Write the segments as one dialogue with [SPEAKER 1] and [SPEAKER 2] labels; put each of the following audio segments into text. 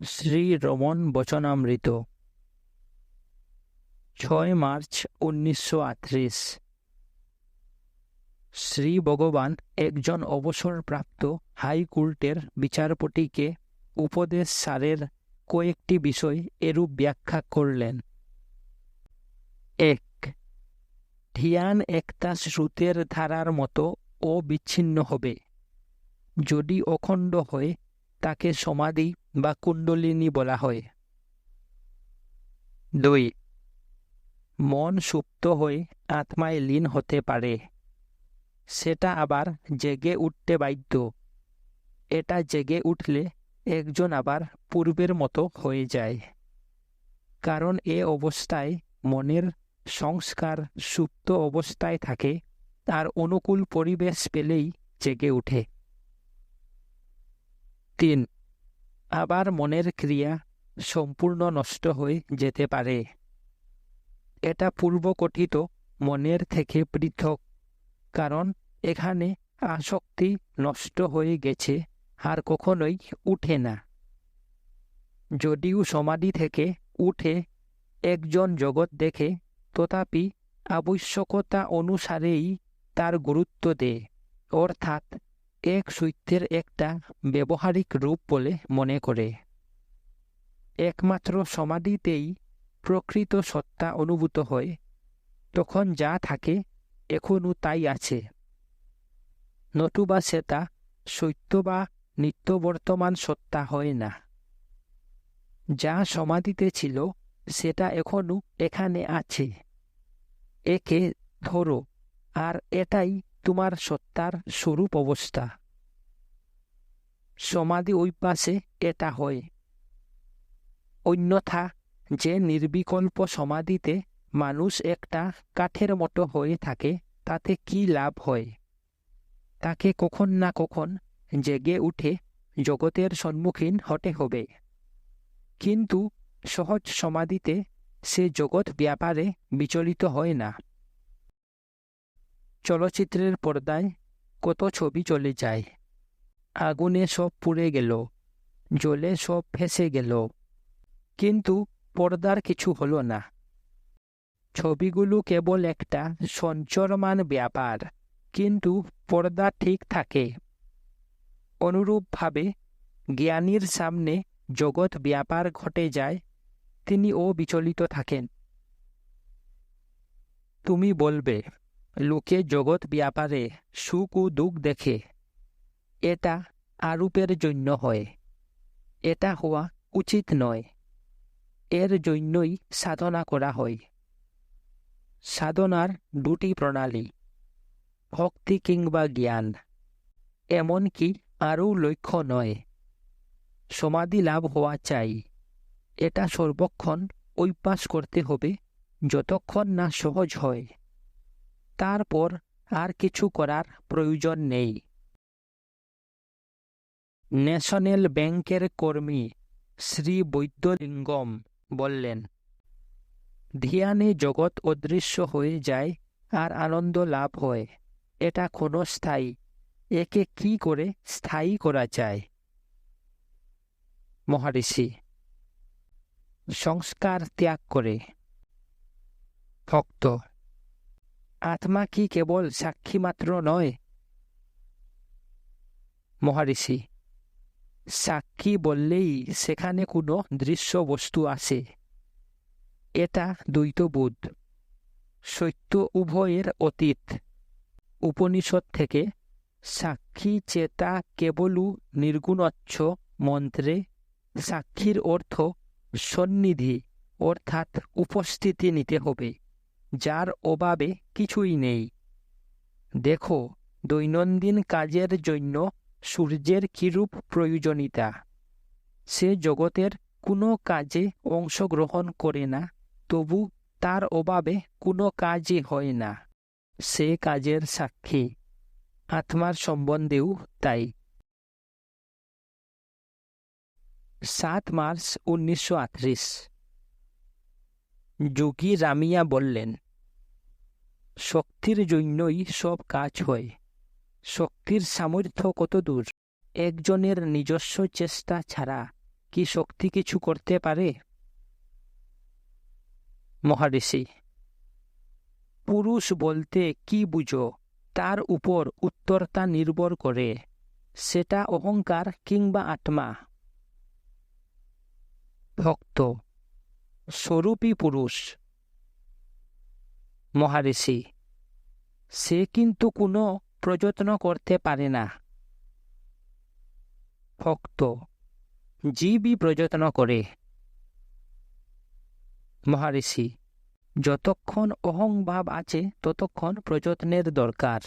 [SPEAKER 1] Shri Raman বচনামৃত 6 March 1938। Shri ভগবান একজন অবসরপ্রাপ্ত হাইকোর্টের বিচারপতিকে উপদেশ সারের কয়েকটি বিষয় এরূপ ব্যাখ্যা করলেন। 1. ধ্যান একটা স্রোতের ধারার মতো অবিচ্ছিন্ন হবে। যদি অখণ্ড হয় তাকে সমাধি বা কুণ্ডলিনী বলা হয়। 2. মন সুপ্ত হয়ে আত্মায় লীন হতে পারে, সেটা আবার জেগে উঠতে বাধ্য। এটা জেগে উঠলে একজন আবার পূর্বের মতো হয়ে যায়, কারণ এ অবস্থায় মনের সংস্কার সুপ্ত অবস্থায় থাকে, আর অনুকূল পরিবেশ পেলেই জেগে উঠে। 3. আবার মনের ক্রিয়া সম্পূর্ণ নষ্ট হয়ে যেতে পারে। এটা পূর্বকথিত মনের থেকে পৃথক, কারণ এখানে আসক্তি নষ্ট হয়ে গেছে আর কখনোই উঠে না। যদিও সমাধি থেকে উঠে একজন জগৎ দেখে, তথাপি আবশ্যকতা অনুসারেই তার গুরুত্ব দেয়, অর্থাৎ এক সত্যের একটা ব্যবহারিক রূপ বলে মনে করে। একমাত্র সমাধিতেই প্রকৃত সত্তা অনুভূত হয়। তখন যা থাকে এখনও তাই আছে, নতুবা সেটা সত্য বা নিত্যবর্তমান সত্তা হয় না। যা সমাধিতে ছিল সেটা এখনও এখানে আছে। একে ধরো, আর এটাই তোমার সত্তার স্বরূপ অবস্থা। সমাধি অভ্যাসে এটা হয়। অন্যথা যে নির্বিকল্প সমাধিতে মানুষ একটা কাঠের মতো হয়ে থাকে, তাতে কি লাভ হয়? তাকে কখন না কখন জেগে উঠে জগতের সম্মুখীন হতে হবে। কিন্তু সহজ সমাধিতে সে জগৎ ব্যাপারে বিচলিত হয় না। চলচ্চিত্রের পর্দায় কত ছবি চলে যায়, আগুনে সব পুড়ে গেল, জলে সব ভেসে গেল, কিন্তু পর্দার কিছু হলো না। ছবিগুলো কেবল একটা সঞ্চরমান ব্যাপার, কিন্তু পর্দা ঠিক থাকে। অনুরূপভাবে জ্ঞানীর সামনে জগৎ ব্যাপার ঘটে যায়, তিনি অবিচলিত থাকেন। তুমি বলবে, লোকে জগৎ ব্যাপারে সুখ ও দুঃখ দেখে, এটা আরূপের জন্য হয়। এটা হওয়া উচিত নয়। এর জন্যই সাধনা করা হয়। সাধনার দুটি প্রণালী, ভক্তি কিংবা জ্ঞান, এমনকি আরও লক্ষ্য নয়। সমাধি লাভ হওয়া চাই, এটা সর্বক্ষণ অভ্যাস করতে হবে, যতক্ষণ না সহজ হয়। তারপর আর কিছু করার প্রয়োজন নেই। ন্যাশনাল ব্যাংকের কর্মী শ্রী বৈদ্যলিঙ্গম বললেন, ধ্যানে জগৎ অদৃশ্য হয়ে যায় আর আনন্দ লাভ হয়। এটা ক্ষণস্থায়ী। একে কি করে স্থায়ী করা যায়? মহারিষি, সংস্কার ত্যাগ করে। ভক্ত, আত্মা কি কেবল সাক্ষী মাত্র নয়? মহারিষি, সাক্ষী বললেই সেখানে কোনো দৃশ্য বস্তু আসে। এটা দ্বৈতবোধ। সত্য উভয়ের অতীত। উপনিষদ থেকে সাক্ষী চেতা কেবলু নির্গুণচ্ছ মন্ত্রে সাক্ষীর অর্থ সন্নিধি, অর্থাৎ উপস্থিতি নিতে হবে, যার অভাবে কিছুই নেই। দেখো, দৈনন্দিন কাজের জন্য সূর্যের কিরূপ প্রয়োজনীয়তা। সে জগতের কোনো কাজে অংশগ্রহণ করে না, তবু তার অভাবে কোনো কাজই হয় না। সে কাজের সাক্ষী। আত্মার সম্বন্ধেও তাই। 7 মার্চ 1938। যোগী রামিয়া বললেন, শক্তির জন্যই সব কাজ হয়। শক্তির সামর্থ্য কত দূর? একজনের নিজস্ব চেষ্টা ছাড়া কি শক্তি কিছু করতে পারে? মহারিষি: পুরুষ বলতে কি বুঝো, তার উপর উত্তরটা নির্ভর করে, সেটা অহংকার কিংবা আত্মা। ভক্ত: স্বরূপই পুরুষ। মহারিষি: সে কিন্তু কোনো প্রযত্ন করতে পারে না। ভক্ত: জীবই প্রযত্ন করে। মহারিষি: যতক্ষণ অহংভাব আছে ততক্ষণ প্রযত্নের দরকার।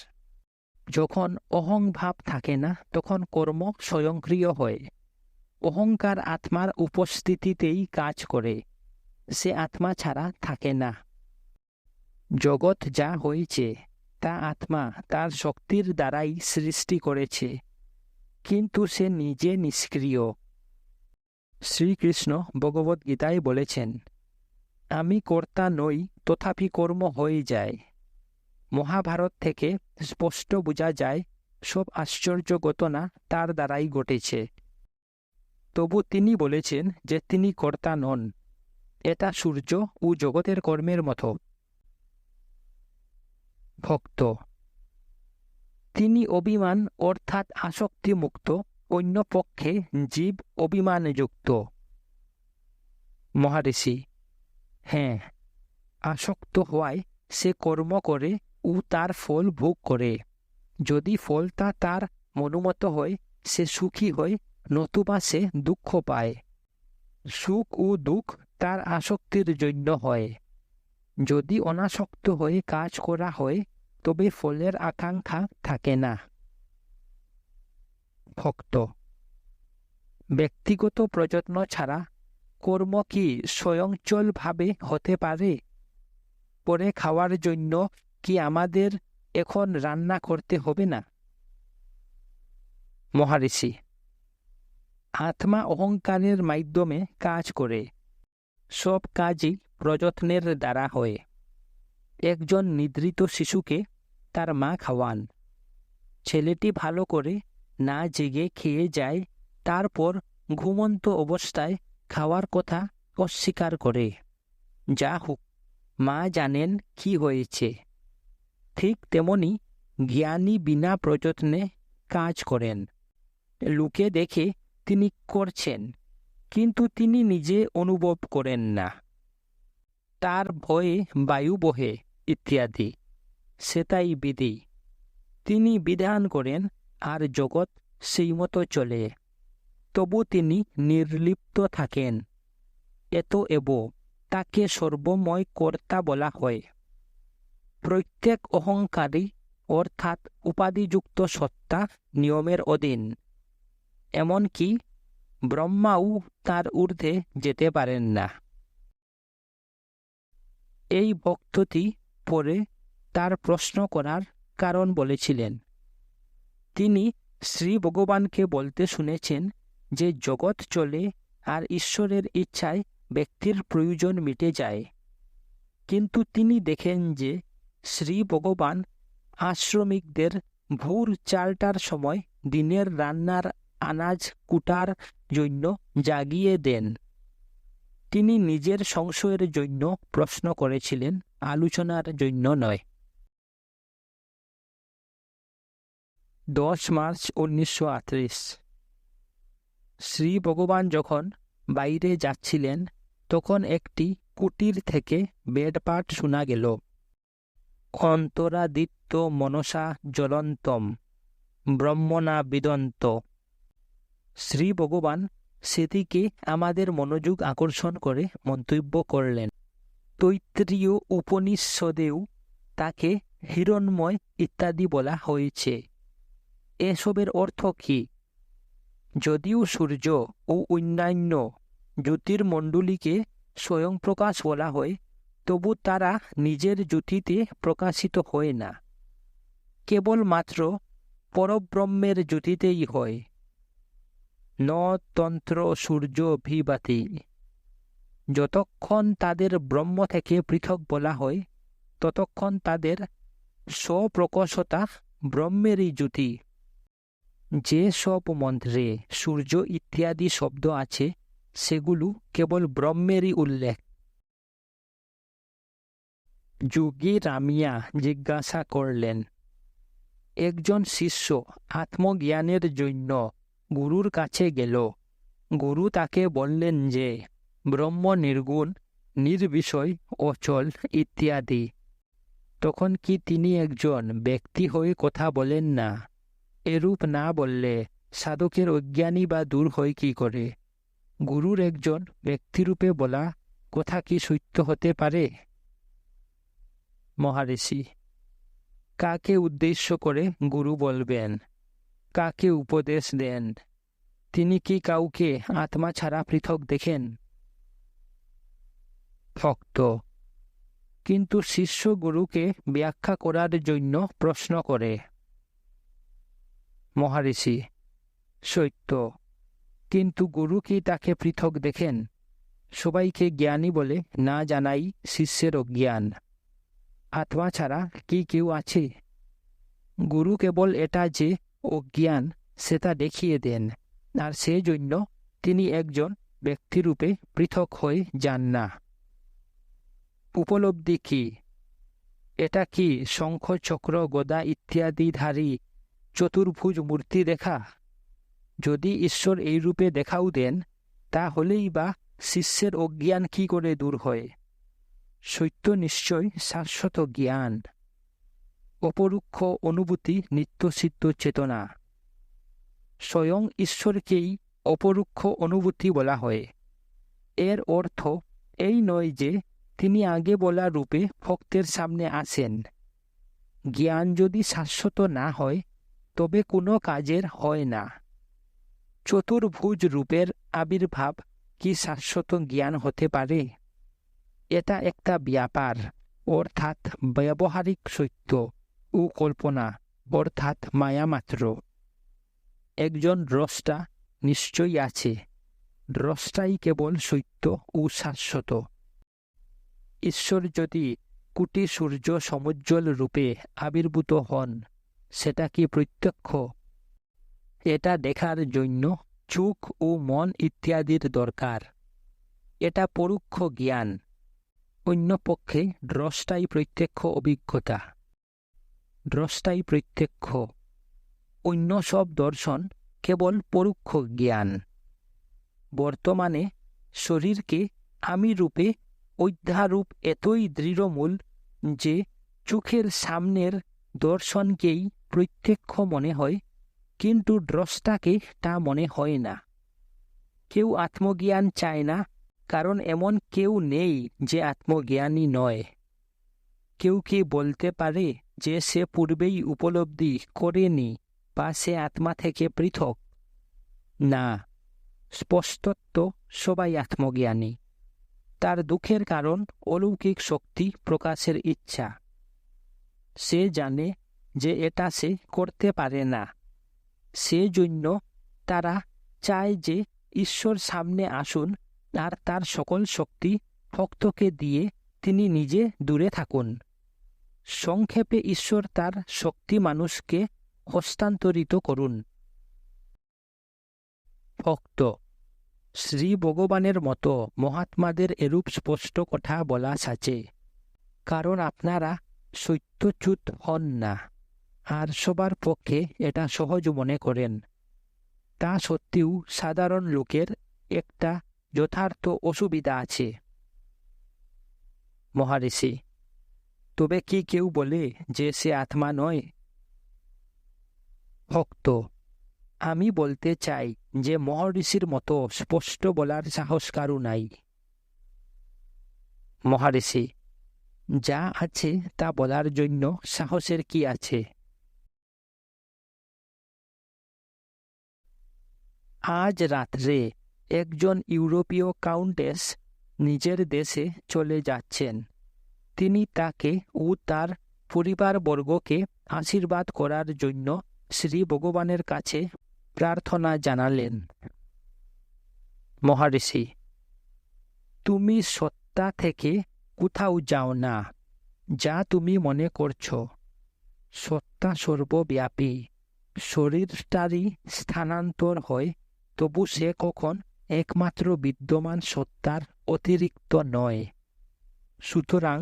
[SPEAKER 1] যখন অহংভাব থাকে না তখন কর্ম স্বয়ংক্রিয় হয়। অহংকার আত্মার উপস্থিতিতেই কাজ করে, সে আত্মা ছাড়া থাকে না। জগৎ যা হয়েছে তা আত্মা তার শক্তির দ্বারাই সৃষ্টি করেছে, কিন্তু সে নিজে নিষ্ক্রিয়। শ্রীকৃষ্ণ ভগবদ্গীতায় বলেছেন, আমি কর্তা নই, তথাপি কর্ম হয়ে যায়। মহাভারত থেকে স্পষ্ট বোঝা যায় সব আশ্চর্য ঘটনা তার দ্বারাই ঘটেছে। তবু তিনি বলেছেন যে তিনি কর্তা নন। এটা সূর্য ও জগতের কর্মের মতো। ভক্ত: তিনি অভিমান অর্থাৎ আসক্তি মুক্ত, অন্য পক্ষে জীব অভিমানযুক্ত। মহারিষি: হ্যাঁ, আসক্ত হওয়ায় সে কর্ম করে ও তার ফল ভোগ করে। যদি ফলটা তার মনোমত হয় সে সুখী হয়, নতুবা সে দুঃখ পায়। সুখ ও দুঃখ তার আসক্তির জন্য হয়। যদি অনাসক্ত হয়ে কাজ করা হয় তবে ফলের আকাঙ্ক্ষা থাকে না। ভক্ত: ব্যক্তিগত প্রযত্ন ছাড়া কর্ম কি স্বয়ংচলভাবে হতে পারে? পরে খাওয়ার জন্য কি আমাদের এখন রান্না করতে হবে না? মহারিষি: আত্মা অহংকারের মাধ্যমে কাজ করে। সব কাজই প্রযত্নের দ্বারা হয়। একজন নিদ্রিত শিশুকে তার মা খাওয়ান। ছেলেটি ভালো করে না জেগে খেয়ে যায়, তারপর ঘুমন্ত অবস্থায় খাওয়ার কথা অস্বীকার করে। যা হোক, মা জানেন কি হয়েছে। ঠিক তেমনি জ্ঞানী বিনা প্রযত্নে কাজ করেন। লোকে দেখে তিনি করছেন, কিন্তু তিনি নিজে অনুভব করেন না। তার ভয়ে বায়ু বহে ইত্যাদি, সেটাই বিধি। তিনি বিধান করেন আর জগৎ সেই মতো চলে। তবু তিনি নির্লিপ্ত থাকেন। এতএব তাকে সর্বময় কর্তা বলা হয়। প্রত্যেক অহংকারী অর্থাৎ উপাধিযুক্ত সত্তা নিয়মের অধীন। এমনকি ব্রহ্মাও তার ঊর্ধ্বে যেতে পারেন না। এই ভক্তটি পরে তার প্রশ্ন করার কারণ বলেছিলেন। তিনি শ্রী ভগবানকে বলতে শুনেছেন যে জগৎ চলে আর ঈশ্বরের ইচ্ছায় ব্যক্তির প্রয়োজন মিটে যায়। কিন্তু তিনি দেখেন যে শ্রী ভগবান আশ্রমিকদের ভোর 4টার সময় দিনের রান্নার আনাজ কুটার জন্য জাগিয়ে দেন। তিনি নিজের সংশয়ের জন্য প্রশ্ন করেছিলেন, আলোচনার জন্য নয়। 10 মার্চ 1938 শ্রী ভগবান যখন বাইরে যাচ্ছিলেন তখন একটি কুটির থেকে বেদপাঠ শোনা গেল। অন্তরাদিত্য মনসা জ্বলন্তম ব্রহ্মণা বিদন্ত। শ্রী ভগবান সেদিকে আমাদের মনোযোগ আকর্ষণ করে মন্তব্য করলেন। তৈত্রীয় উপনিষদেও তাকে হিরণ্ময় ইত্যাদি বলা হয়েছে। এসবের অর্থ কি? যদিও সূর্য ও অন্যান্য জ্যোতির্মণ্ডলীকে স্বয়ংপ্রকাশ বলা হয়, তবু তারা নিজের জ্যোতিতে প্রকাশিত হয় না, কেবলমাত্র পরব্রহ্মের জ্যোতিতেই হয়। ন তন্ত্র সূর্য ভিভাতি। যতক্ষণ তাদের ব্রহ্ম থেকে পৃথক বলা হয় ততক্ষণ তাদের স্বপ্রকাশতা ব্রহ্মেরই জ্যোতি। যে সব মন্ত্রে সূর্য ইত্যাদি শব্দ আছে সেগুলো কেবল ব্রহ্মেরই উল্লেখ। যোগী রামিয়া জিজ্ঞাসা করলেন, একজন শিষ্য আত্মজ্ঞানের জন্য গুরুর কাছে গেল। গুরু তাকে বললেন যে ব্রহ্ম নির্গুণ, নির্বিষয়, অচল ইত্যাদি। তখন কি তিনি একজন ব্যক্তি হয়ে কথা বলেন না? এরূপ না বললে সাধকের অজ্ঞানী বা দূর হয় কি করে? গুরুর একজন ব্যক্তিরূপে বলা কথা কি সত্য হতে পারে? মহারিষি, কাকে উদ্দেশ্য করে গুরু বলবেন? কাকে উপদেশ দেন? তিনি কি কাউকে আত্মা ছাড়া পৃথক দেখেন? ভক্ত, কিন্তু শিষ্য গুরুকে ব্যাখ্যা করার জন্য প্রশ্ন করে। মহারিষি, সত্য, কিন্তু গুরু কি তাকে পৃথক দেখেন? সবাইকে জ্ঞানী বলে না জানাই শিষ্যের অজ্ঞান। আত্মা ছাড়া কি কেউ আছে? গুরু কেবল এটা যে অজ্ঞান সেটা দেখিয়ে দেন, আর সেজন্য তিনি একজন ব্যক্তিরূপে পৃথক হয়ে যান না। উপলব্ধি কি? এটা কি শঙ্খ, চক্র, গদা ইত্যাদিধারী চতুর্ভুজ মূর্তি দেখা? যদি ঈশ্বর এই রূপে দেখাও দেন, তাহলেই বা শিষ্যের অজ্ঞান কি করে দূর হয়? সত্য নিশ্চয় শাশ্বত জ্ঞান, অপরোক্ষ অনুভূতি, নিত্যসিদ্ধ চেতনা। স্বয়ং ঈশ্বরকেই অপরোক্ষ অনুভূতি বলা হয়। এর অর্থ এই নয় যে তিনি আগে বলা রূপে ভক্তের সামনে আসেন। জ্ঞান যদি শাশ্বত না হয় তবে কোনো কাজের হয় না। চতুর্ভুজ রূপের আবির্ভাব কি শাশ্বত জ্ঞান হতে পারে? এটা একটা ব্যাপার, অর্থাৎ ব্যবহারিক সত্য, ও কল্পনা, অর্থাৎ মায়া মাত্র। একজন দ্রষ্টা নিশ্চয়ই আছে, দ্রষ্টাই কেবল সত্য ও শাশ্বত। ঈশ্বর যদি কোটি সূর্য সমুজ্জ্বল রূপে আবির্ভূত হন, সেটা কি প্রত্যক্ষ? এটা দেখার জন্য চোখ ও মন ইত্যাদির দরকার। এটা পরোক্ষ জ্ঞান। অন্যপক্ষে দ্রষ্টাই প্রত্যক্ষ অভিজ্ঞতা। দ্রষ্টাই প্রত্যক্ষ। অন্য সব দর্শন কেবল পরোক্ষ জ্ঞান। বর্তমানে শরীরকে আমি রূপে অধ্যারূপ এতই দৃঢ়মূল যে চোখের সামনের দর্শনকেই প্রত্যক্ষ মনে হয়, কিন্তু দ্রষ্টাকে তা মনে হয় না। কেউ আত্মজ্ঞান চায় না, কারণ এমন কেউ নেই যে আত্মজ্ঞানী নয়। কেউ কি বলতে পারে যে সে পূর্বেই উপলব্ধি করেনি বা সে আত্মা থেকে পৃথক? না, স্পষ্টত সবাই আত্মজ্ঞানী। তার দুঃখের কারণ অলৌকিক শক্তি প্রকাশের ইচ্ছা। সে জানে যে এটা সে করতে পারে না। সেজন্য তারা চায় যে ঈশ্বর সামনে আসুন আর তার সকল শক্তি ভক্তকে দিয়ে তিনি নিজে দূরে থাকুন। সংক্ষেপে ঈশ্বর তার শক্তি মানুষকে হস্তান্তরিত করুন। ভক্ত, শ্রী ভগবানের মতো মহাত্মাদের এরূপ স্পষ্ট কথা বলা সাচে, কারণ আপনারা সত্যচ্যুত হন না, আর সবার পক্ষে এটা সহজ মনে করেন। তা সত্ত্বেও সাধারণ লোকের একটা যথার্থ অসুবিধা আছে। মহারিষি, তবে কি কেউ বলে যে সে আত্মা নয়? ভক্ত, আমি বলতে চাই যে মহর্ষির মতো স্পষ্ট বলার সাহস কারু নাই। মহারিষি, যা আছে তা বলার জন্য সাহসের কি আছে? আজ রাত্রে একজন ইউরোপীয় কাউন্টেস নিজের দেশে চলে যাচ্ছেন। তিনি তাকে ও তার পরিবারবর্গকে আশীর্বাদ করার জন্য শ্রী ভগবানের কাছে প্রার্থনা জানালেন। মহারিষি, তুমি সত্তা থেকে কোথাও যাও না, যা তুমি মনে করছো। সত্তা সর্বব্যাপী। শরীরটারই স্থানান্তর হয়, তবু সে কখন একমাত্র বিদ্যমান সত্তার অতিরিক্ত নয়। সুতরাং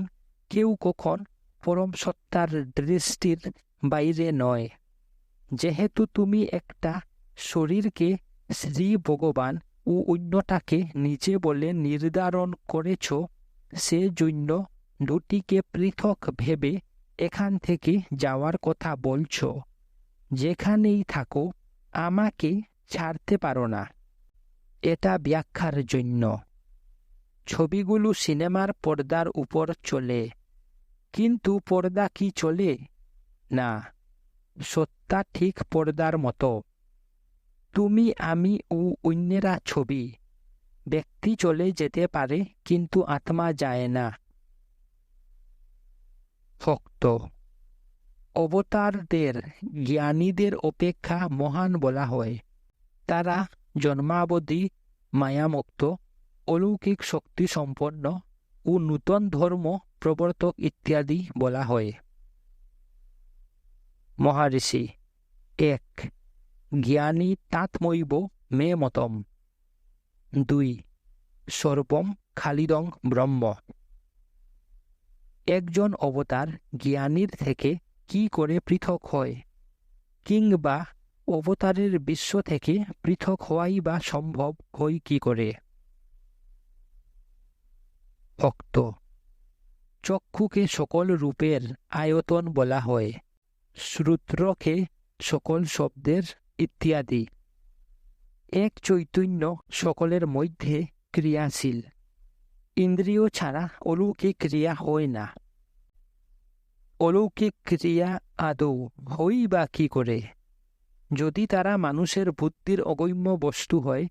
[SPEAKER 1] কেউ কখন পরম সত্তার দৃষ্টির বাইরে নয়। যেহেতু তুমি একটা শরীরকে শ্রী ভগবান ও অন্যটাকে নিজে বলে নির্ধারণ করেছ, সেজন্য দুটিকে পৃথক ভেবে এখান থেকে যাওয়ার কথা বলছ। যেখানেই থাকো আমাকে ছাড়তে পারো না। এটা ব্যাখ্যার জন্য। ছবিগুলো সিনেমার পর্দার উপর চলে, কিন্তু পর্দা কি চলে না? সত্তা ঠিক পর্দার মতো। তুমি, আমি ও অন্যেরা ছবি। ব্যক্তি চলে যেতে পারে, কিন্তু আত্মা যায় না। ভক্ত, অবতারদের জ্ঞানীদের অপেক্ষা মহান বলা হয়। তারা জন্মাবধি মায়ামুক্ত, অলৌকিক শক্তি সম্পন্ন ও নূতন ধর্ম প্রবর্তক ইত্যাদি বলা হয়। মহারিষি 1. জ্ঞানী তাৎমৈব মে মতম। 2. সর্বম খালিদং ব্রহ্ম। একজন অবতার জ্ঞানীর থেকে কি করে পৃথক হয়, কিংবা অবতারের বিশ্ব থেকে পৃথক হওয়াই বা সম্ভব হয় কি করে? ভক্ত, চক্ষুকে সকল রূপের আয়তন বলা হয়, শ্রুত্রকে সকল শব্দের ইত্যাদি। এক চৈতন্য সকলের মধ্যে ক্রিয়াশীল। ইন্দ্রিয় ছাড়া অলৌকিক ক্রিয়া হয় না। অলৌকিক ক্রিয়া আদৌ হই বা কি করে? যদি তারা মানুষের বুদ্ধির অগম্য বস্তু হয়,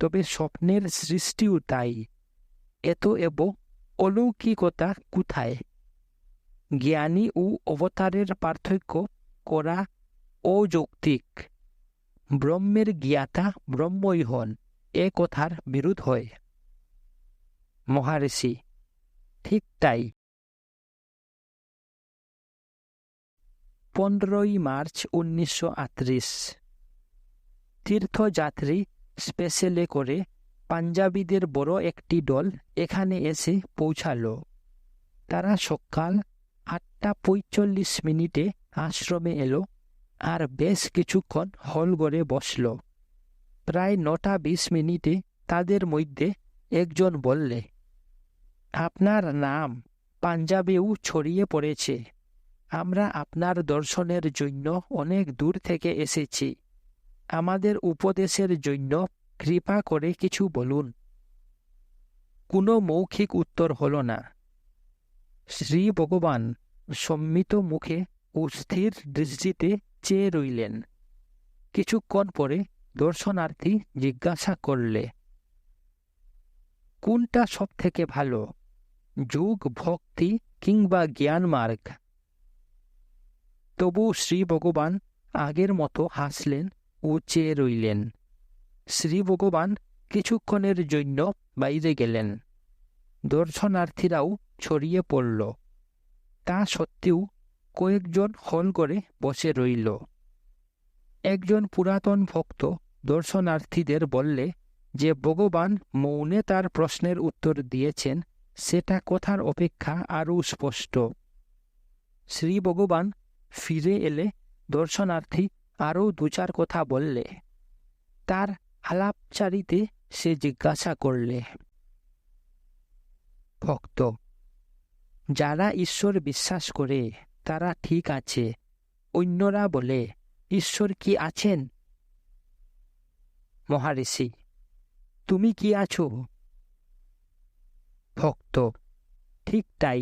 [SPEAKER 1] তবে স্বপ্নের সৃষ্টিও তাই। এব অলৌকিকতা কোথায়? জ্ঞানী ও অবতারের পার্থক্য করা অযৌক্তিক। ব্রহ্মের জ্ঞাতা ব্রহ্মই হন, এ কথার বিরোধ হয়। মহারিষি, ঠিক তাই। 15 মার্চ 1938 তীর্থযাত্রী স্পেশালে করে পাঞ্জাবিদের বড় একটি দল এখানে এসে পৌঁছালো। তারা সকাল 8:45 আশ্রমে এলো আর বেশ কিছুক্ষণ হলঘরে বসল। প্রায় 9:20 তাদের মধ্যে একজন বললে, আপনার নাম পাঞ্জাবেও ছড়িয়ে পড়েছে। আমরা আপনার দর্শনের জন্য অনেক দূর থেকে এসেছি। আমাদের উপদেশের জন্য কৃপা করে কিছু বলুন। কোনো মৌখিক উত্তর হল না। শ্রী ভগবান সম্মিত মুখে ও স্থির দৃষ্টিতে চেয়ে রইলেন। কিছুক্ষণ পরে দর্শনার্থী জিজ্ঞাসা করলে, কোনটা সব থেকে ভালো, যোগ, ভক্তি কিংবা জ্ঞান মার্গ? তবু শ্রী ভগবান আগের মতো হাসলেন ও চেয়ে রইলেন। শ্রী ভগবান কিছুক্ষণের জন্য বাইরে গেলেন। দর্শনার্থীরাও ছড়িয়ে পড়ল। তা সত্ত্বেও কয়েকজন হল করে বসে রইল। একজন পুরাতন ভক্ত দর্শনার্থীদের বললে যে ভগবান মৌনে তার প্রশ্নের উত্তর দিয়েছেন, সেটা কথার অপেক্ষা আরও স্পষ্ট। শ্রী ভগবান ফিরে এলে দর্শনার্থী আরও 2-4 কথা বললে। তার আলাপচারিতে সে জিজ্ঞাসা করলে, ভক্ত, যারা ঈশ্বর বিশ্বাস করে তারা ঠিক আছে, অন্যরা বলে ঈশ্বর কি আছেন? মহারিষি, তুমি কি আছো? ভক্ত, ঠিক তাই,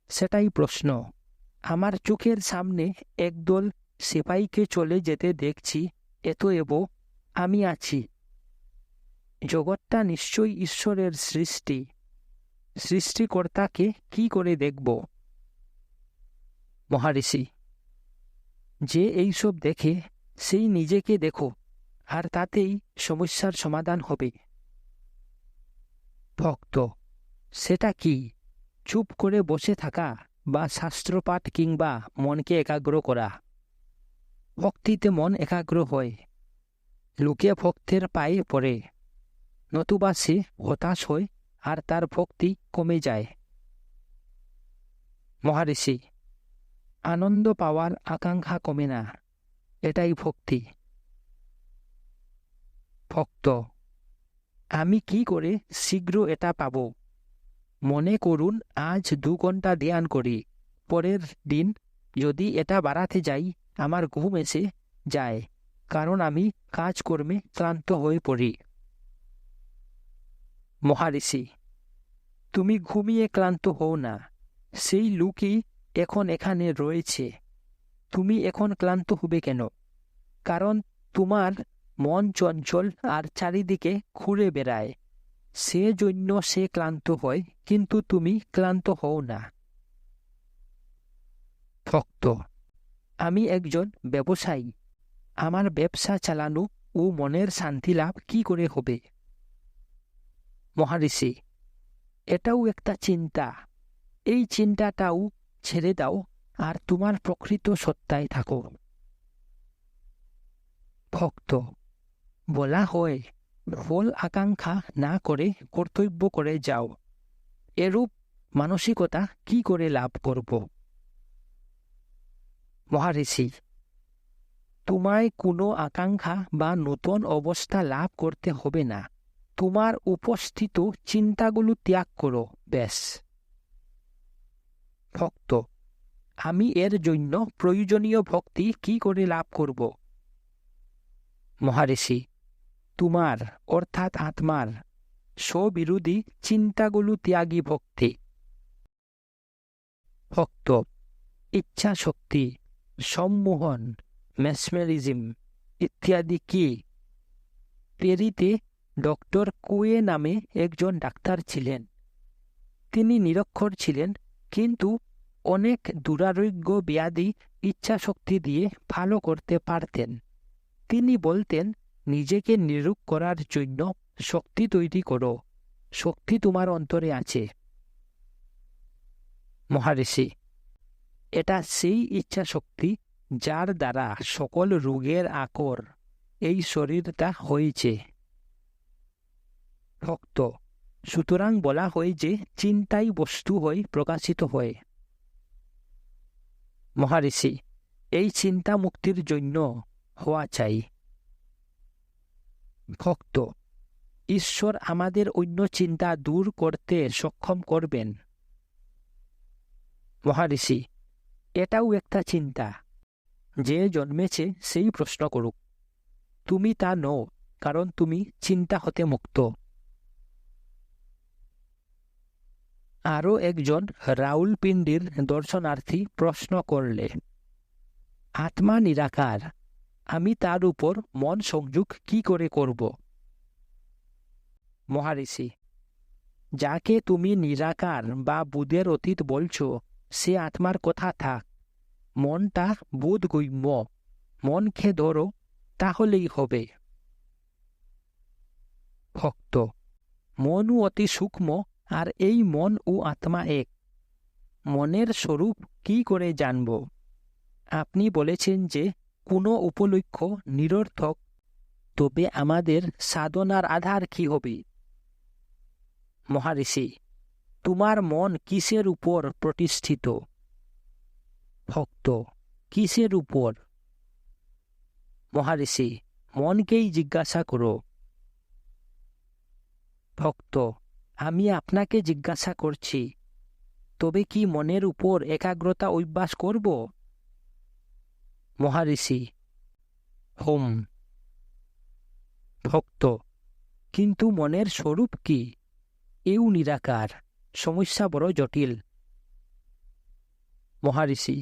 [SPEAKER 1] সেটাই প্রশ্ন। আমার চোখের সামনে একদল সেপাইকে চলে যেতে দেখছি, এব আমি আছি। জগৎটা নিশ্চয়ই ঈশ্বরের সৃষ্টি। সৃষ্টিকর্তাকে কি করে দেখব? মহারিষি, যে এইসব দেখে সেই নিজেকে দেখো, আর তাতেই সমস্যার সমাধান হবে। ভক্ত, সেটা কি? চুপ করে বসে থাকা বা শাস্ত্রপাঠ কিংবা মনকে একাগ্র করা? ভক্তিতে মন একাগ্র হয়। লোকে ভক্তের পায়ে পড়ে। নতুবা সে হতাশ হয় আর তার ভক্তি কমে যায়। মহারিষি, আনন্দ পাওয়ার আকাঙ্ক্ষা কমে না, এটাই ভক্তি। ভক্ত, আমি কি করে শীঘ্র এটা পাব? মনে করুন আজ 2 ঘন্টা ধ্যান করি, পরের দিন যদি এটা বাড়াতে যাই আমার ঘুম এসে যায়, কারণ আমি কাজকর্মে ক্লান্ত হয়ে পড়ি। মহারিষি, তুমি ঘুমিয়ে ক্লান্ত হও না, সেই লোকই এখন এখানে রয়েছে। তুমি এখন ক্লান্ত হবে কেন? কারণ তোমার মন চঞ্চল আর চারিদিকে ঘুরে বেড়ায়, সেজন্য সে ক্লান্ত হয়, কিন্তু তুমি ক্লান্ত হও না। ভক্ত, আমি একজন ব্যবসায়ী, আমার ব্যবসা চালানো ও মনের শান্তি লাভ কি করে হবে? মহারিষি, এটাও একটা চিন্তা, এই চিন্তাটাও ছেড়ে দাও আর তোমার প্রকৃত সত্তায় থাকো। ভক্ত, বলা হয় ফল আকাঙ্ক্ষা না করে কর্তব্য করে যাও, এরূপ মানসিকতা কি করে লাভ করব? মহারিষি, তোমায় কোনো আকাঙ্ক্ষা বা নতুন অবস্থা লাভ করতে হবে না, তোমার উপস্থিত চিন্তাগুলো ত্যাগ করো, ব্যাস। ভক্ত, আমি এর জন্য প্রয়োজনীয় ভক্তি কি করে লাভ করব? মহারিষি, তোমার অর্থাৎ আত্মার স্ববিরোধী চিন্তাগুলো ত্যাগী ভক্তি। ভক্ত, ইচ্ছা শক্তি, সম্মোহন, মেসমেরিজম ইত্যাদি কি? পেরিতে ডক্টর কুয়ে নামে একজন ডাক্তার ছিলেন। তিনি নিরক্ষর ছিলেন, কিন্তু অনেক দুরারোগ্য ব্যাধি ইচ্ছা শক্তি দিয়ে ভালো করতে পারতেন। তিনি বলতেন, নিজেকে নিরোগ করার জন্য শক্তি তৈরি করো, শক্তি তোমার অন্তরে আছে। মহারিষি, এটা সেই ইচ্ছা শক্তি যার দ্বারা সকল রোগের আকর এই শরীরটা হয়েছে। ভক্ত, সুতরাং বলা হয় যে চিন্তাই বস্তু হয়ে প্রকাশিত হয়। মহারিষি, এই চিন্তা মুক্তির জন্য হওয়া চাই। ভক্ত, ঈশ্বর আমাদের অন্য চিন্তা দূর করতে সক্ষম করবেন। মহারিষি, এটাও একটা চিন্তা, যে জন্মেছে সেই প্রশ্ন করুক। তুমি তা নও, কারণ তুমি চিন্তা হতে মুক্ত। আরও একজন রাউলপিন্ডির দর্শনার্থী প্রশ্ন করলে, আত্মা নিরাকার, আমি তার উপর মন সংযোগ কি করে করব? মহারিষি, যাকে তুমি নিরাকার বা বুধের অতীত বলছো, সে আত্মার কথা থাক, মনটা বোধগম্য, মনকে ধরো, তাহলেই হবে। ভক্ত, মনও অতি সূক্ষ্ম, আর এই মন ও আত্মা এক। মনের স্বরূপ কি করে জানব? আপনি বলেছেন যে কোনো উপলক্ষ নিরর্থক, তবে আমাদের সাধনার আধার কি হবে? মহারিষি, তোমার মন কিসের উপর প্রতিষ্ঠিত? ভক্ত, কিসের উপর? মহারিষি, মনকেই জিজ্ঞাসা করো। ভক্ত, আমি আপনাকে জিজ্ঞাসা করছি, তবে কি মনের উপর একাগ্রতা অভ্যাস করব? মহারিষি, হোম। ভক্ত, কিন্তু মনের স্বরূপ কি? এও নিরাকার, সমস্যা বড় জটিল। মহারিষি,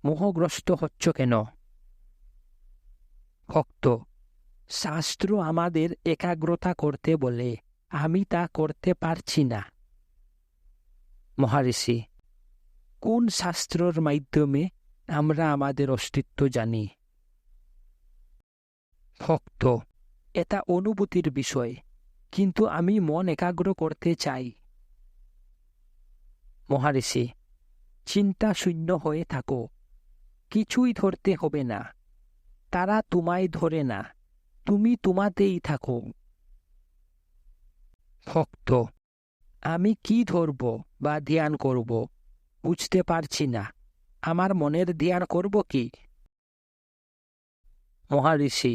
[SPEAKER 1] মোহগ্রস্ত হচ্ছ কেন? ভক্ত, শাস্ত্র আমাদের একাগ্রতা করতে বলে, আমি তা করতে পারছি না। মহারিষি, কোন শাস্ত্রর মাধ্যমে আমরা আমাদের অস্তিত্ব জানি? ভক্ত, এটা অনুভূতির বিষয়, কিন্তু আমি মন একাগ্র করতে চাই। মহারিষি, চিন্তা শূন্য হয়ে থাকো, কিছুই ধরতে হবে না, তারা তোমায় ধরে না, তুমি তোমাতেই থাকো। ভক্ত: আমি কি ধরব বা ধ্যান করব বুঝতে পারছি না, আমার মনের ধ্যান করব কি? মহারিষি: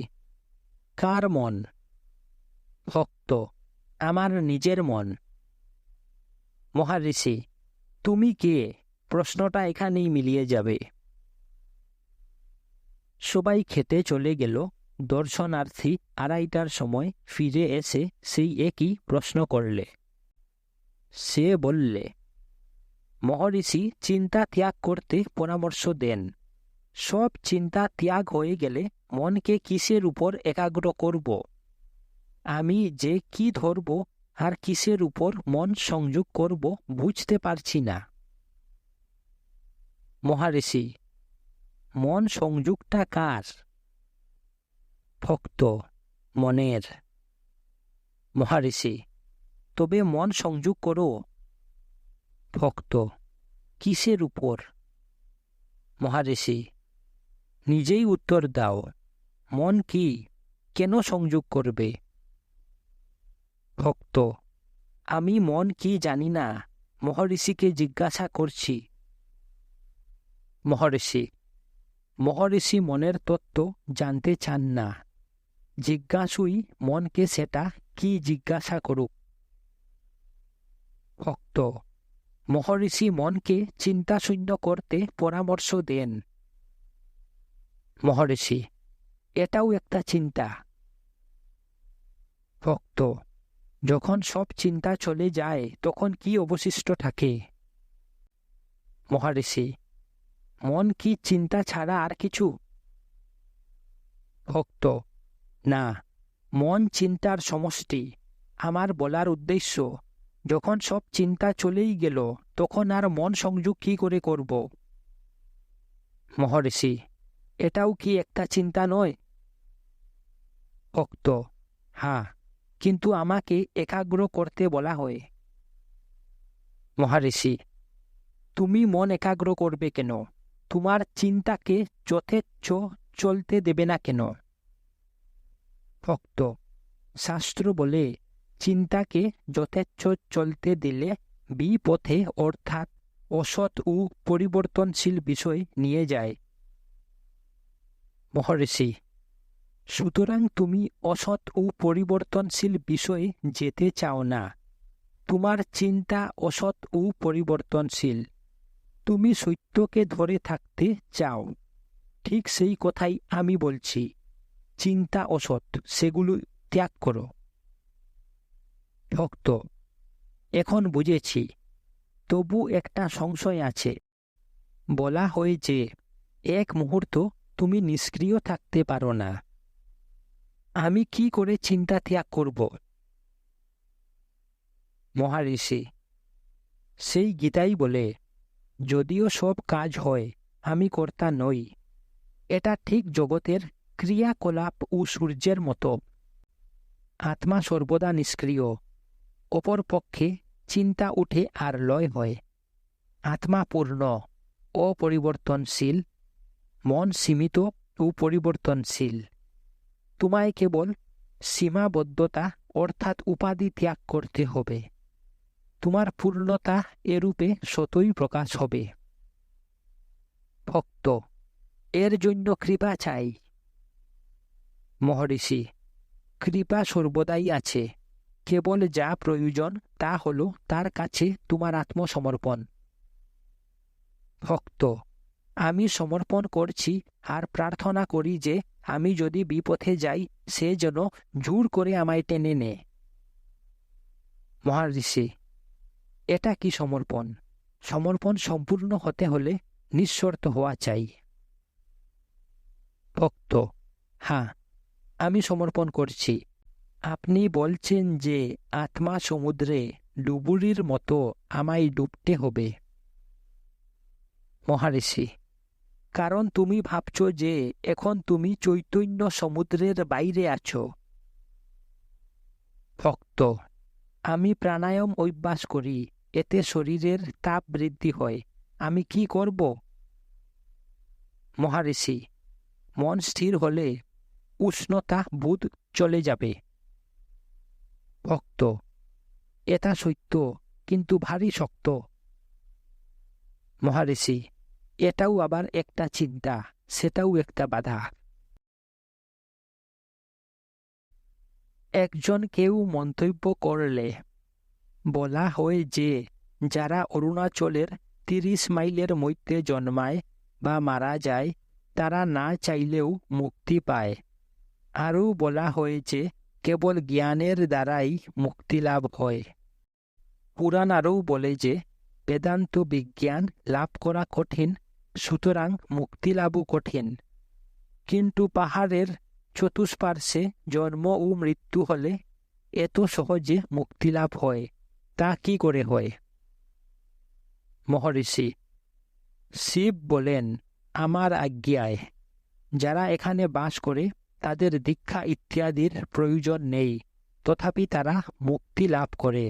[SPEAKER 1] কার মন? ভক্ত: আমার নিজের মন। মহারিষি: তুমি কে? প্রশ্নটা এখানেই মিলিয়ে যাবে। সবাই খেতে চলে গেল। দর্শনার্থী 2:30টার সময় ফিরে এসে সেই একই প্রশ্ন করলে। সে বললে, মহর্ষি চিন্তা ত্যাগ করতে পরামর্শ দেন। সব চিন্তা ত্যাগ হয়ে গেলে মনকে কিসের উপর একাগ্র করব? আমি যে কি ধরব আর কিসের উপর মন সংযোগ করব বুঝতে পারছি না। মহারিষি: মন সংযোগটা কার? ভক্ত: মনের। মহারিষি: তবে মন সংযোগ করো। ভক্ত: কিসের উপর? মহারিষি: নিজেই উত্তর দাও। মন কি? কেন সংযোগ করবে? ভক্ত: আমি মন কি জানি না, মহর্ষিকে জিজ্ঞাসা করছি। মহর্ষি: মহর্ষি মনের তত্ত্ব জানতে চান না, জিজ্ঞাসুই মনকে সেটা কি জিজ্ঞাসা করুক। ভক্ত: মহর্ষি মনকে চিন্তাশূন্য করতে পরামর্শ দেন। মহর্ষি: এটাও একটা চিন্তা। ভক্ত: যখন সব চিন্তা চলে যায় তখন কি অবশিষ্ট থাকে? মহর্ষি: মন কি চিন্তা ছাড়া আর কিছু? ভক্ত: না, মন চিন্তার সমষ্টি। আমার বলার উদ্দেশ্য, যখন সব চিন্তা চলেই গেল তখন আর মন সংযোগ কি করে করব? মহর্ষি: এটাও কি একটা চিন্তা নয়? ভক্ত: হ্যাঁ, কিন্তু আমাকে একাগ্র করতে বলা হয়। মহর্ষি: তুমি মন একাগ্র করবে কেন? তোমার চিন্তাকে যথেচ্ছ চলতে দেবে না কেন? ভক্ত: শাস্ত্র বলে চিন্তাকে যথেচ্ছ চলতে দিলে বিপথে অর্থাৎ অসৎ ও পরিবর্তনশীল বিষয় নিয়ে যায়। মহর্ষি: সুতরাং তুমি অসৎ ও পরিবর্তনশীল বিষয়ে যেতে চাও না। তোমার চিন্তা অসৎ ও পরিবর্তনশীল। তুমি সত্যকে ধরে থাকতে চাও। ঠিক সেই কথাই আমি বলছি। চিন্তা অসৎ, সেগুলো ত্যাগ করো। ভক্ত: এখন বুঝেছি, তবু একটা সংশয় আছে। বলা হয় যে এক মুহূর্ত তুমি নিষ্ক্রিয় থাকতে পারো না। আমি কি করে চিন্তা ত্যাগ করব? মহারিষি: সেই গীতাই বলে, যদিও সব কাজ হয়, আমি কর্তা নই। এটা ঠিক জগতের ক্রিয়াকলাপ ও সূর্যের মতো। আত্মা সর্বদা নিষ্ক্রিয়। অপরপক্ষে চিন্তা উঠে আর লয় হয়। আত্মা পূর্ণ, অপরিবর্তনশীল। মন সীমিত ও পরিবর্তনশীল। তোমায় কেবল সীমাবদ্ধতা অর্থাৎ উপাধি ত্যাগ করতে হবে। তোমার পূর্ণতা এরূপে স্বতই প্রকাশ হবে। ভক্ত: এর জন্য কৃপা চাই। মহর্ষি: কৃপা সর্বদাই আছে। কেবল যা প্রয়োজন তা হল তার কাছে তোমার আত্মসমর্পণ। ভক্ত: আমি সমর্পণ করছি আর প্রার্থনা করি যে আমি যদি বিপথে যাই সে যেন জোর করে আমায় টেনে নেয়। মহর্ষি: এটা কি সমর্পণ? সমর্পণ সম্পূর্ণ হতে হলে নিঃশর্ত হওয়া চাই। ভক্ত: হ্যাঁ, আমি সমর্পণ করছি। আপনি বলছেন যে আত্মা সমুদ্রে ডুবুরির মতো আমায় ডুবতে হবে। মহর্ষি: কারণ তুমি ভাবছ যে এখন তুমি চৈতন্য সমুদ্রের বাইরে আছো। ভক্ত: আমি প্রাণায়াম অভ্যাস করি, এতে শরীরের তাপ বৃদ্ধি হয়। আমি কি করব? মহর্ষি: মন স্থির হলে উষ্ণতা বোধ চলে যাবে। ভক্ত: এটা সত্য, কিন্তু ভারী শক্ত। মহারিষি, এটাও আবার একটা চিন্তা, সেটাও একটা বাধা। একজন কেউ মন্তব্য করলে বলা হয় যে যারা অরুণাচলের 30 মাইলের মধ্যে জন্মায় বা মারা যায় তারা না চাইলেও মুক্তি পায়। আরও বলা হয় যে কেবল জ্ঞানের দ্বারাই মুক্তি লাভ হয়। পুরাণ আরও বলে যে বেদান্ত বিজ্ঞান লাভ করা কঠিন, সুতরাং মুক্তি লাভও কঠিন। কিন্তু পাহাড়ের চতুষ্পার্শ্বে জন্ম ও মৃত্যু হলে এত সহজে মুক্তি লাভ হয়, তা কি করে হয়? মহর্ষি, শিব বলেন, আমার আজ্ঞায়। যারা এখানে বাস করে তাদের দীক্ষা ইত্যাদির প্রয়োজন নেই, তথাপি তারা মুক্তি লাভ করে।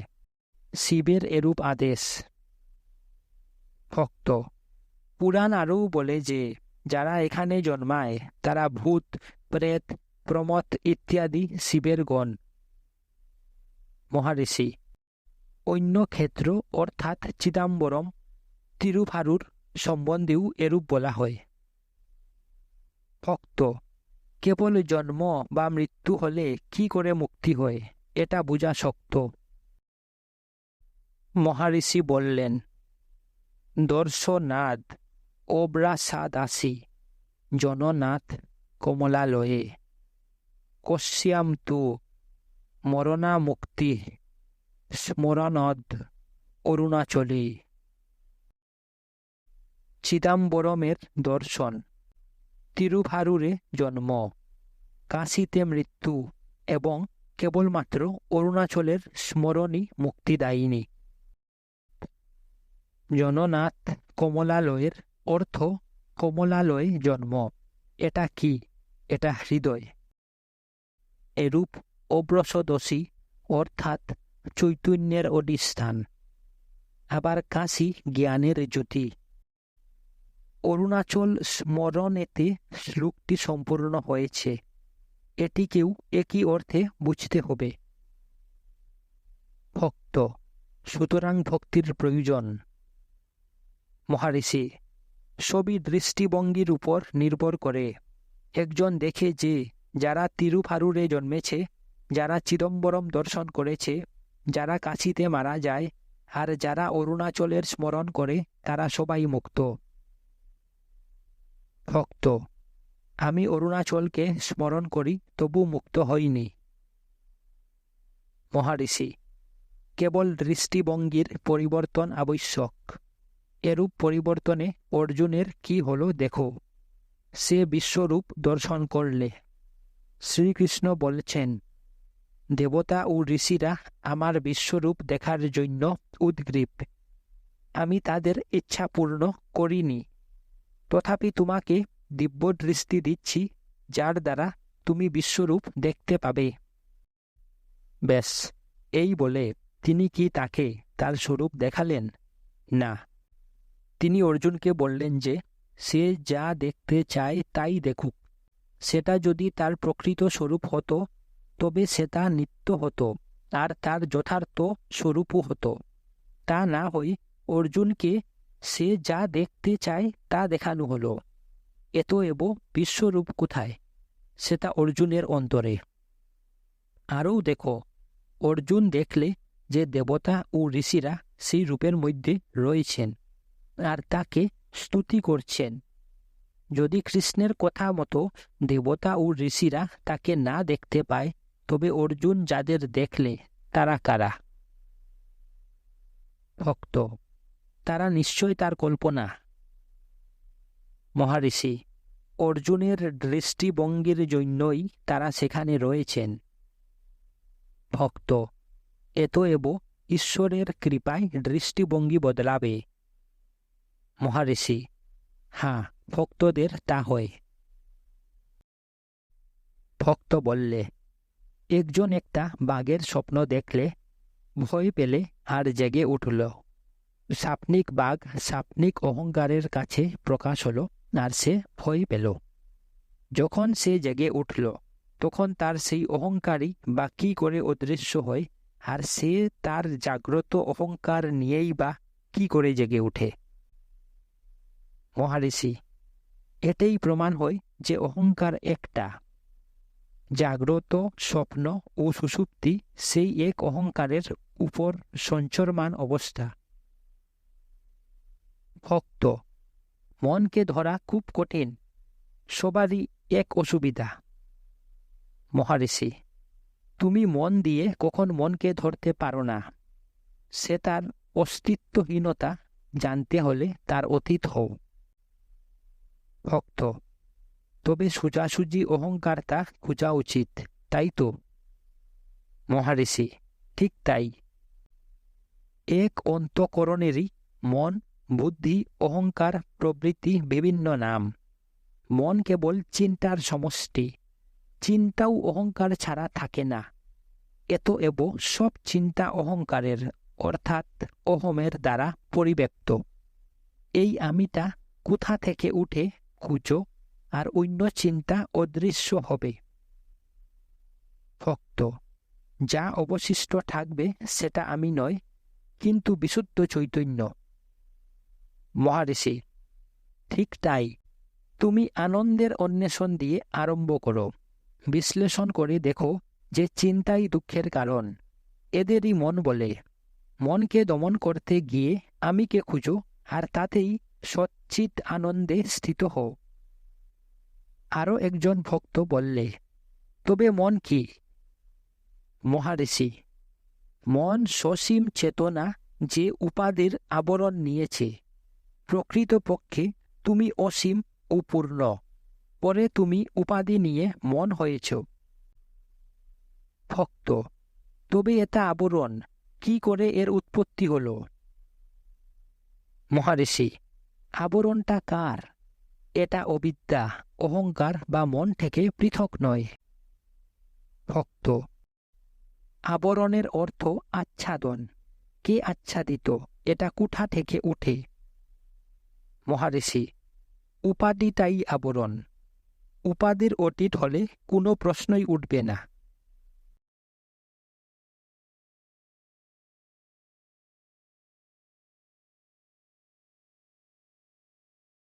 [SPEAKER 1] শিবের এরূপ আদেশ। ভক্ত, পুরাণ আরও বলে যে যারা এখানে জন্মায় তারা ভূত, প্রেত, প্রমথ ইত্যাদি শিবের গণ। মহারিষি, অন্য ক্ষেত্র অর্থাৎ চিদাম্বরম, তিরুভারুর সম্বন্ধেও এরূপ বলা হয়। ভক্ত, কেবল জন্ম বা মৃত্যু হলে কি করে মুক্তি হয়, এটা বোঝা শক্ত। মহারিষি বললেন, দর্শনাদ অব্রাসাদাসি জননাথ কমলালয়ে কস্যাম তু মরণামুক্তি স্মরণদ অরুণাচলে। চিদাম্বরমের দর্শন, তিরুভারুরে জন্ম, কাশীতে মৃত্যু এবং কেবলমাত্র অরুণাচলের স্মরণই মুক্তিদায়িনী। জননাথ কমলালয়ের অর্থ কমলালয় জন্ম। এটা কি? এটা হৃদয়। এরূপ অব্রসদসী অর্থাৎ চৈতন্যের অধিষ্ঠান। আবার কাশী জ্ঞানের জ্যোতি। অরুণাচল স্মরণেতে শ্লোকটি সম্পূর্ণ হয়েছে, এটিকেও একই অর্থে বুঝতে হবে। ভক্ত, সুতরাং ভক্তির প্রয়োজন। মহারিষি, সবই দৃষ্টিভঙ্গির উপর নির্ভর করে। একজন দেখে যে যারা তিরুভারুরে জন্মেছে, যারা চিদম্বরম দর্শন করেছে, যারা কাশীতে মারা যায়, আর যারা অরুণাচলের স্মরণ করে, তারা সবাই মুক্ত। ভক্ত, আমি অরুণাচলকে স্মরণ করি, তবু মুক্ত হইনি। মহারিষি, কেবল দৃষ্টিভঙ্গির পরিবর্তন আবশ্যক। এরূপ পরিবর্তনে অর্জুনের কি হলো দেখো। সে বিশ্বরূপ দর্শন করলে। শ্রীকৃষ্ণ বলছেন, দেবতা ও ঋষিরা আমার বিশ্বরূপ দেখার জন্য উদ্গ্রীব। আমি তাদের ইচ্ছা পূর্ণ করিনি, তথাপি তোমাকে দিব্য দৃষ্টি দিচ্ছি, যার দ্বারা তুমি বিশ্বরূপ দেখতে পাবে। ব্যাস, এই বলে তিনি কি তাকে তার স্বরূপ দেখালেন? না, তিনি অর্জুনকে বললেন যে সে যা দেখতে চায় তাই দেখুক। সেটা যদি তার প্রকৃত স্বরূপ হতো তবে সেটা নিত্য হতো, আর তার যথার্থ স্বরূপও হতো। তা না হয়ে অর্জুনকে সে যা দেখতে চায় তা দেখানো হলো। এতএব বিশ্বরূপ কোথায়? সেটা অর্জুনের অন্তরে। আরও দেখো, অর্জুন দেখলে যে দেবতা ও ঋষিরা সেই রূপের মধ্যে রয়েছেন আর তাকে স্তুতি করছেন। যদি কৃষ্ণের কথা মতো দেবতা ও ঋষিরা তাকে না দেখতে পায়, তবে অর্জুন যাদের দেখলে তারা কারা? ভক্ত, তারা নিশ্চয় তার কল্পনা। মহারিষি, অর্জুনের দৃষ্টিভঙ্গির জন্যই তারা সেখানে রয়েছেন। ভক্ত, এতএব ঈশ্বরের কৃপায় দৃষ্টিভঙ্গি বদলাবে। মহারিষি, হ্যাঁ, ভক্তদের তা হয়। ভক্ত বললে, একজন একটা বাঘের স্বপ্ন দেখলে, ভয় পেলে আর জেগে উঠল। স্বপ্নিক বাঘ স্বপ্নিক অহংকারের কাছে প্রকাশ হলো আর সে ভয় পেল। যখন সে জেগে উঠল তখন তার সেই অহংকারী বা কি করে অদৃশ্য হয় আর সে তার জাগ্রত অহংকার নিয়েই বা কি করে জেগে ওঠে? মহারিষি, এটাই প্রমাণ হয় যে অহংকার একটা। জাগ্রত, স্বপ্ন ও সুষুপ্তি সেই এক অহংকারের উপর সঞ্চরমান অবস্থা। ভক্ত, মনকে ধরা খুব কঠিন, সবারই এক অসুবিধা। মহারিষি, তুমি মন দিয়ে কখন মনকে ধরতে পারো না। সে তার অস্তিত্বহীনতা জানতে হলে তার অতীত হও। ভক্ত, তবে সোজাসুজি অহংকারটা খোঁজা উচিত, তাই তো? মহারিষি, ঠিক তাই। এক অন্তঃকরণেরই মন, বুদ্ধি, অহংকার প্রভৃতি বিভিন্ন নাম। মন কেবল চিন্তার সমষ্টি। চিন্তাও অহংকার ছাড়া থাকে না। এব সব চিন্তা অহংকারের অর্থাৎ অহমের দ্বারা পরিব্যক্ত। এই আমিটা কোথা থেকে উঠে খুঁজো, আর অন্য চিন্তা অদৃশ্য হবে। ভক্ত, যা অবশিষ্ট থাকবে সেটা আমি নয়, কিন্তু বিশুদ্ধ চৈতন্য। মহারিষি, ঠিক তাই। তুমি আনন্দের অন্বেষণ দিয়ে আরম্ভ করো। বিশ্লেষণ করে দেখো যে চিন্তাই দুঃখের কারণ। এদেরই মন বলে। মনকে দমন করতে গিয়ে আমিকে খুঁজো, আর তাতেই সচ্চিৎ আনন্দে স্থিত হও। আরও একজন ভক্ত বললে, তবে মন কি? মহারিষি, মন সসীম চেতনা, যে উপাধির আবরণ নিয়েছে। প্রকৃতপক্ষে তুমি অসীম ও পূর্ণ। পরে তুমি উপাধি নিয়ে মন হয়েছ। ভক্ত, তবে এটা আবরণ, কি করে এর উৎপত্তি হল? মহারিষি, আবরণটা কার? এটা অবিদ্যা, অহংকার বা মন থেকে পৃথক নয়। ভক্ত, আবরণের অর্থ আচ্ছাদন। কে আচ্ছাদিত? এটা কোথা থেকে উঠে? মহারিষি, উপাধিটাই আবরণ। উপাধির অতীত হলে কোনো প্রশ্নই উঠবে না।